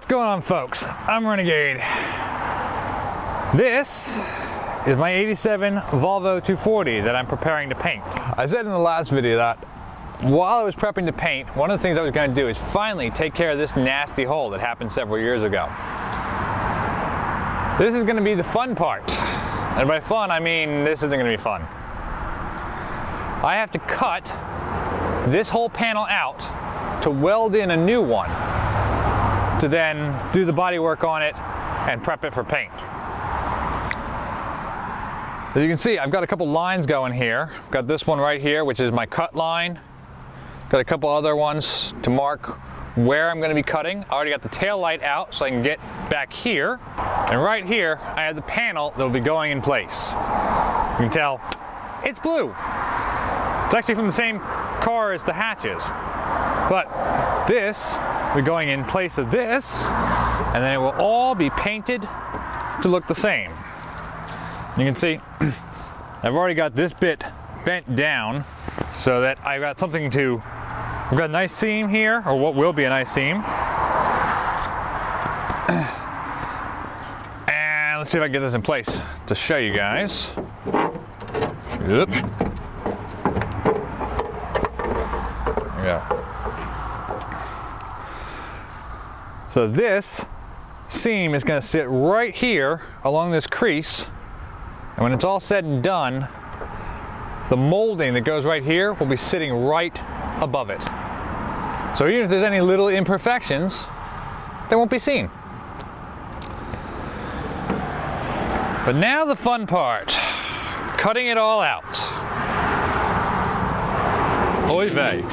What's going on, folks? I'm Renegade. This is my 87 Volvo 240 that I'm preparing to paint. I said in the last video that while I was prepping to paint, one of the things I was going to do is finally take care of this nasty hole that happened several years ago. This is going to be the fun part. And by fun, I mean this isn't going to be fun. I have to cut this whole panel out to weld in a new one, to then do the body work on it and prep it for paint. As you can see, I've got a couple lines going here. I've got this one right here, which is my cut line. Got a couple other ones to mark where I'm going to be cutting. I already got the tail light out so I can get back here. And right here, I have the panel that will be going in place. You can tell it's blue. It's actually from the same car as the hatches. But this will be going in place of this, and then it will all be painted to look the same. You can see I've already got this bit bent down so that I've got something to, we've got a nice seam here, or what will be a nice seam. And let's see if I can get this in place to show you guys. Yep. Yeah. So this seam is going to sit right here along this crease, and when it's all said and done, the molding that goes right here will be sitting right above it. So even if there's any little imperfections, they won't be seen. But now the fun part, cutting it all out. Oy vey.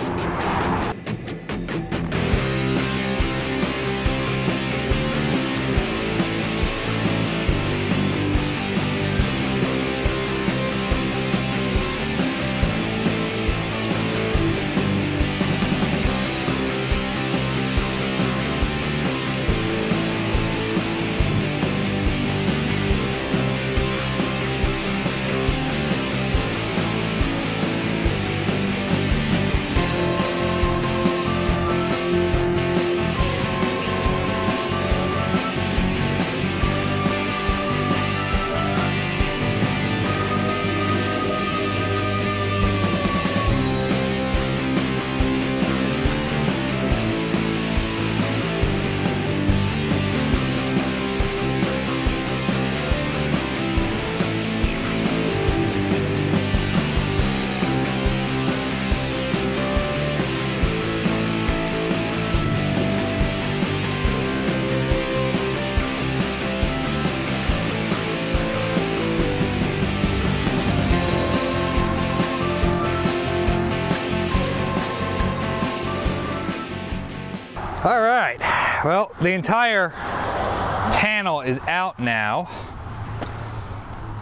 All right, well, the entire panel is out now.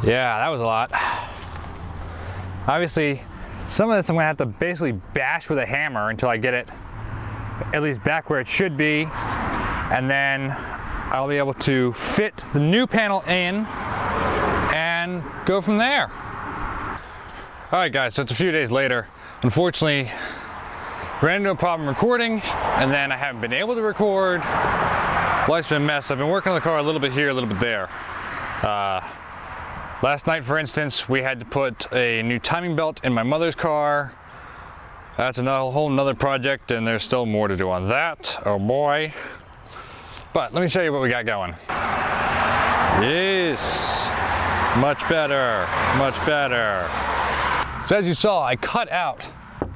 Yeah, that was a lot. Obviously, some of this I'm gonna have to basically bash with a hammer until I get it at least back where it should be. And then I'll be able to fit the new panel in and go from there. All right, guys, so it's a few days later. Unfortunately, ran into a problem recording, and then I haven't been able to record. Life's been a mess. I've been working on the car a little bit here, a little bit there. Last night, for instance, we had to put a new timing belt in my mother's car. That's a whole nother project, and there's still more to do on that. Oh boy. But let me show you what we got going. Yes, much better, much better. So as you saw, I cut out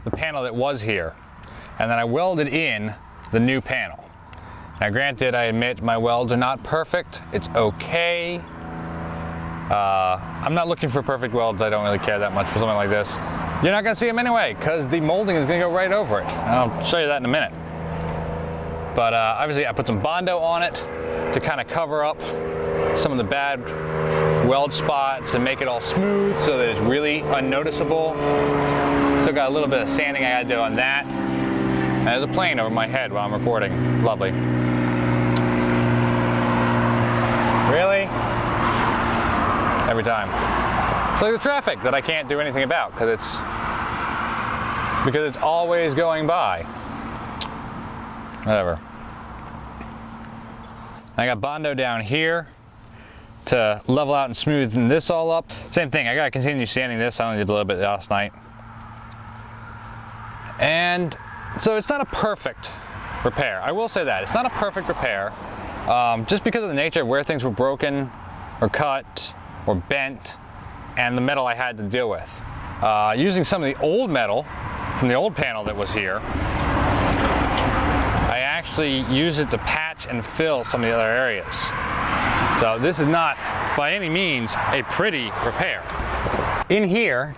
the panel that was here, and then I welded in the new panel. Now granted, I admit my welds are not perfect. It's okay. I'm not looking for perfect welds. I don't really care that much for something like this. You're not gonna see them anyway, because the molding is gonna go right over it. And I'll show you that in a minute. But obviously I put some Bondo on it to kind of cover up some of the bad weld spots and make it all smooth so that it's really unnoticeable. Still got a little bit of sanding I gotta do on that. And there's a plane over my head while I'm recording. Lovely. Really? Every time. It's like the traffic that I can't do anything about because it's always going by. Whatever. I got Bondo down here to level out and smoothen this all up. Same thing, I gotta continue sanding this. I only did a little bit last night. And so it's not a perfect repair. I will say that, it's not a perfect repair. Just because of the nature of where things were broken or cut or bent and the metal I had to deal with. Using some of the old metal from the old panel that was here, I actually used it to patch and fill some of the other areas. So this is not by any means a pretty repair. In here,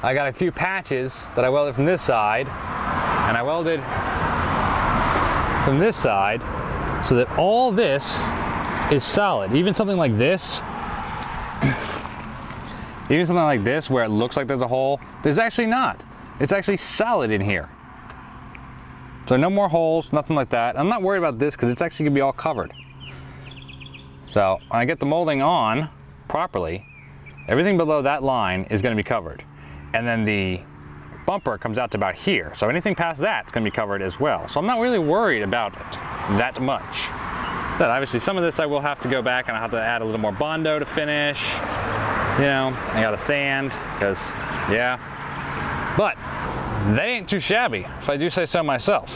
I got a few patches that I welded from this side, and I welded from this side so that all this is solid. Even something like this, where it looks like there's a hole, there's actually not. It's actually solid in here. So no more holes, nothing like that. I'm not worried about this because it's actually gonna be all covered. So when I get the molding on properly, everything below that line is gonna be covered. And then the bumper comes out to about here. So anything past that's gonna be covered as well. So I'm not really worried about it that much. But obviously some of this I will have to go back and I'll have to add a little more Bondo to finish. You know, I gotta sand, because, yeah. But they ain't too shabby, if I do say so myself.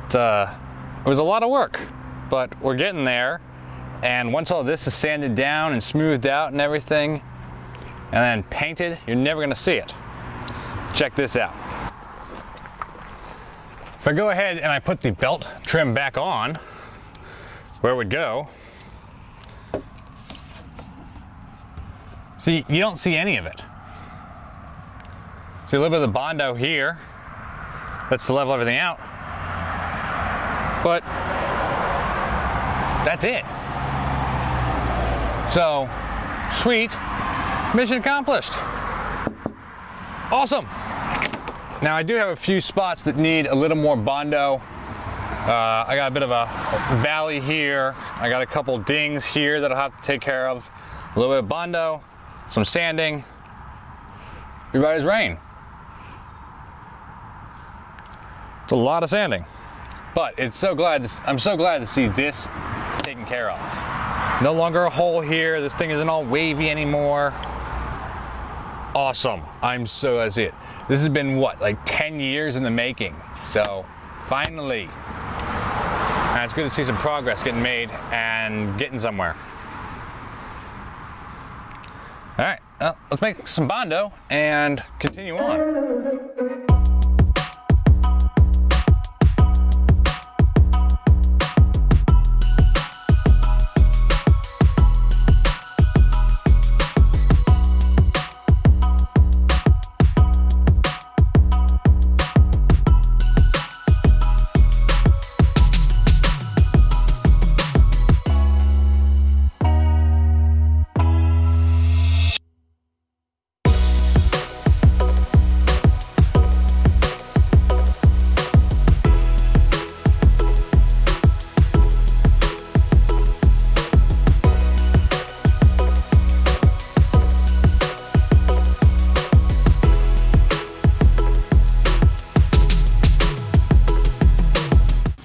It was a lot of work, but we're getting there. And once all this is sanded down and smoothed out and everything, and then painted, you're never gonna see it. Check this out. If I go ahead and I put the belt trim back on, where it would go, see, you don't see any of it. See a little bit of the Bondo here, that's to level everything out. But that's it. So, sweet, mission accomplished. Awesome. Now I do have a few spots that need a little more Bondo. I got a bit of a valley here. I got a couple dings here that I'll have to take care of. A little bit of Bondo, some sanding. Be right as rain. It's a lot of sanding, but I'm so glad to see this taken care of. No longer a hole here. This thing isn't all wavy anymore. Awesome. That's it. This has been what, like 10 years in the making. So finally, and it's good to see some progress getting made and getting somewhere. All right, well, let's make some Bondo and continue on.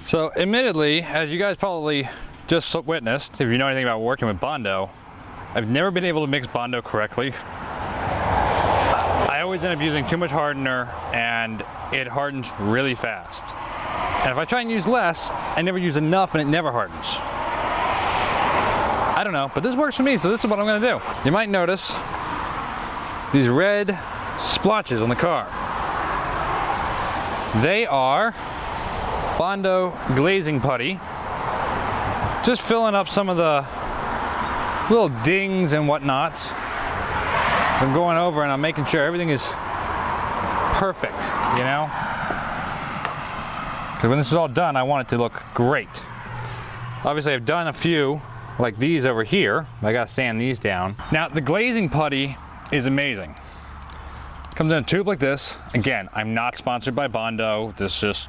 So admittedly, as you guys probably just witnessed, if you know anything about working with Bondo, I've never been able to mix Bondo correctly. I always end up using too much hardener and it hardens really fast. And if I try and use less, I never use enough and it never hardens. I don't know, but this works for me, so this is what I'm gonna do. You might notice these red splotches on the car. They are Bondo Glazing Putty. Just filling up some of the little dings and whatnots. I'm going over and I'm making sure everything is perfect, you know? Because when this is all done, I want it to look great. Obviously, I've done a few like these over here. I gotta sand these down. Now, the glazing putty is amazing. Comes in a tube like this. Again, I'm not sponsored by Bondo. This is just,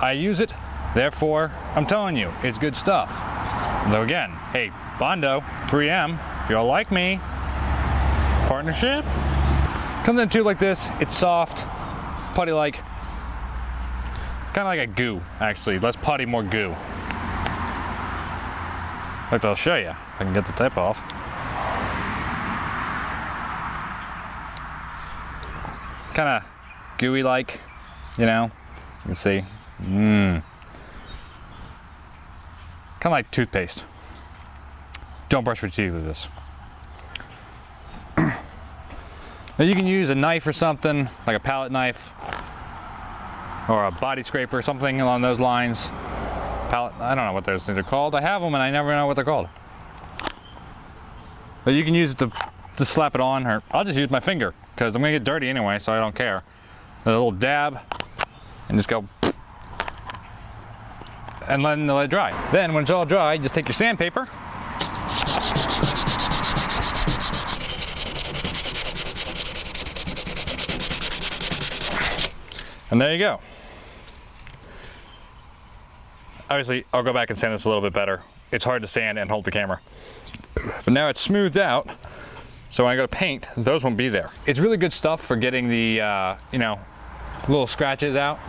I use it, therefore, I'm telling you, it's good stuff. Though again, hey, Bondo, 3M, if y'all like me, partnership. Comes in a tube like this. It's soft, putty-like, kind of like a goo, actually. Less putty, more goo. fact, I'll show you if I can get the tip off. Kind of gooey like, you know, you can see. Kind of like toothpaste. Don't brush your teeth with this. Now you can use a knife or something, like a palette knife, or a body scraper, something along those lines. Palette, I don't know what those things are called. I have them and I never know what they're called. But you can use it to slap it on, or I'll just use my finger, because I'm gonna get dirty anyway, so I don't care. A little dab, and just go, and let it dry. Then when it's all dry, just take your sandpaper, and there you go. Obviously, I'll go back and sand this a little bit better. It's hard to sand and hold the camera. But now it's smoothed out, so when I go to paint, those won't be there. It's really good stuff for getting the, you know, little scratches out.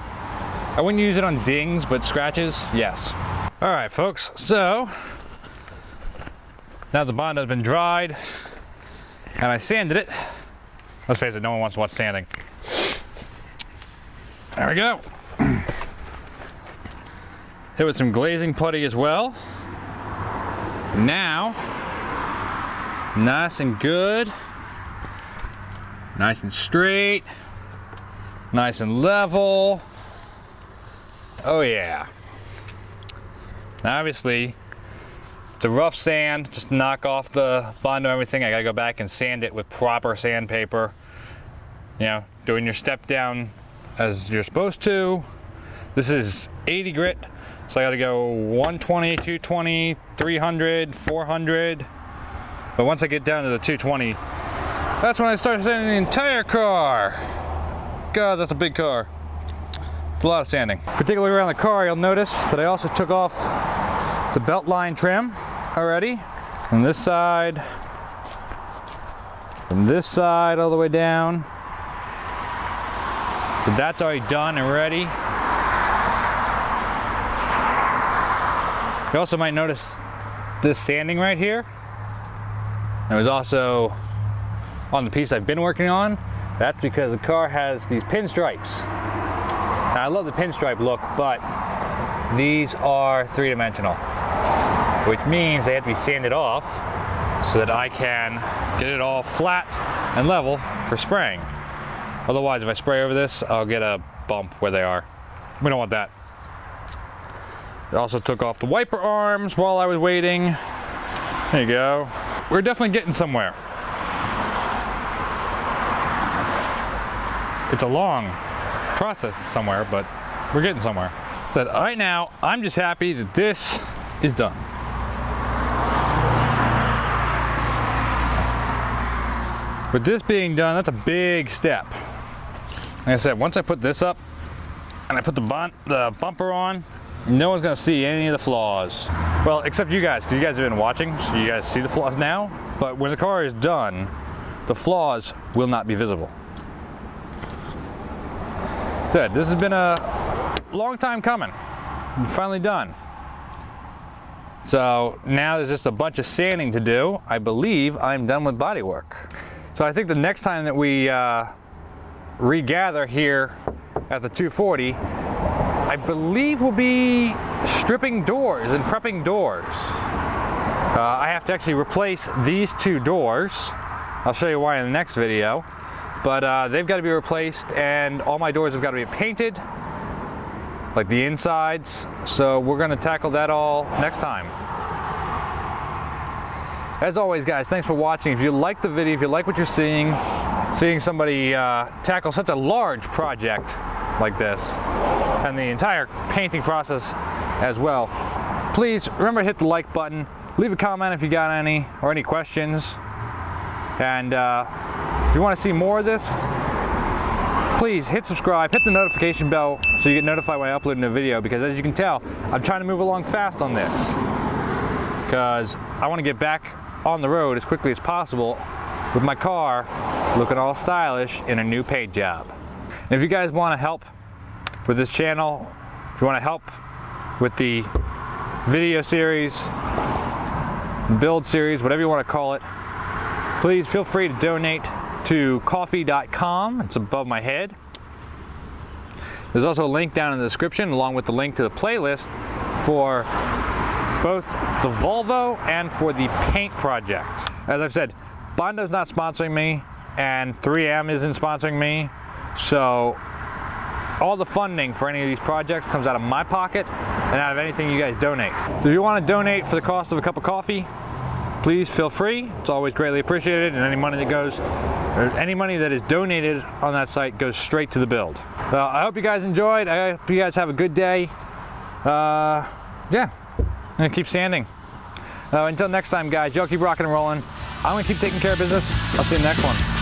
I wouldn't use it on dings, but scratches, yes. All right, folks, so now the Bondo has been dried and I sanded it. Let's face it, no one wants to watch sanding. There we go. Hit with some glazing putty as well. Now, nice and good, nice and straight, nice and level. Oh yeah. Now obviously, it's a rough sand, just to knock off the Bondo and everything. I gotta go back and sand it with proper sandpaper. You know, doing your step down as you're supposed to. This is 80 grit, so I gotta go 120, 220, 300, 400. But once I get down to the 220, that's when I start sanding the entire car. God, that's a big car. It's a lot of sanding. Particularly around the car, you'll notice that I also took off the belt line trim already. On this side, from this side all the way down. So that's already done and ready. You also might notice this sanding right here. It was also on the piece I've been working on. That's because the car has these pinstripes. Now I love the pinstripe look, but these are three-dimensional, which means they have to be sanded off so that I can get it all flat and level for spraying. Otherwise, if I spray over this, I'll get a bump where they are. We don't want that. I also took off the wiper arms while I was waiting. There you go. We're definitely getting somewhere. It's a long process somewhere, but we're getting somewhere. So right now, I'm just happy that this is done. With this being done, that's a big step. Like I said, once I put this up and I put the bumper on, no one's gonna see any of the flaws. Well, except you guys, because you guys have been watching, so you guys see the flaws now. But when the car is done, the flaws will not be visible. Good, this has been a long time coming. I'm finally done. So now there's just a bunch of sanding to do. I believe I'm done with bodywork. So I think the next time that we regather here at the 240, I believe we'll be stripping doors and prepping doors. I have to actually replace these two doors. I'll show you why in the next video. But they've got to be replaced, and all my doors have got to be painted, like the insides. So we're going to tackle that all next time. As always, guys, thanks for watching. If you like the video, if you like what you're seeing somebody tackle such a large project like this, and the entire painting process as well, please remember to hit the like button, leave a comment if you got any, or any questions. And if you want to see more of this, please hit subscribe, hit the notification bell so you get notified when I upload a new video, because as you can tell, I'm trying to move along fast on this, because I want to get back on the road as quickly as possible with my car looking all stylish in a new paint job. And if you guys want to help with this channel, if you want to help with the video series, build series, whatever you want to call it, please feel free to donate to coffee.com. It's above my head. There's also a link down in the description along with the link to the playlist for both the Volvo and for the paint project. As I've said, Bondo's not sponsoring me and 3M isn't sponsoring me, so all the funding for any of these projects comes out of my pocket and out of anything you guys donate. So if you want to donate for the cost of a cup of coffee, please feel free. It's always greatly appreciated, and any money that goes, or any money that is donated on that site goes straight to the build. Well, I hope you guys enjoyed. I hope you guys have a good day. Yeah, I'm gonna keep sanding. Until next time, guys, y'all keep rocking and rolling. I'm gonna keep taking care of business. I'll see you in the next one.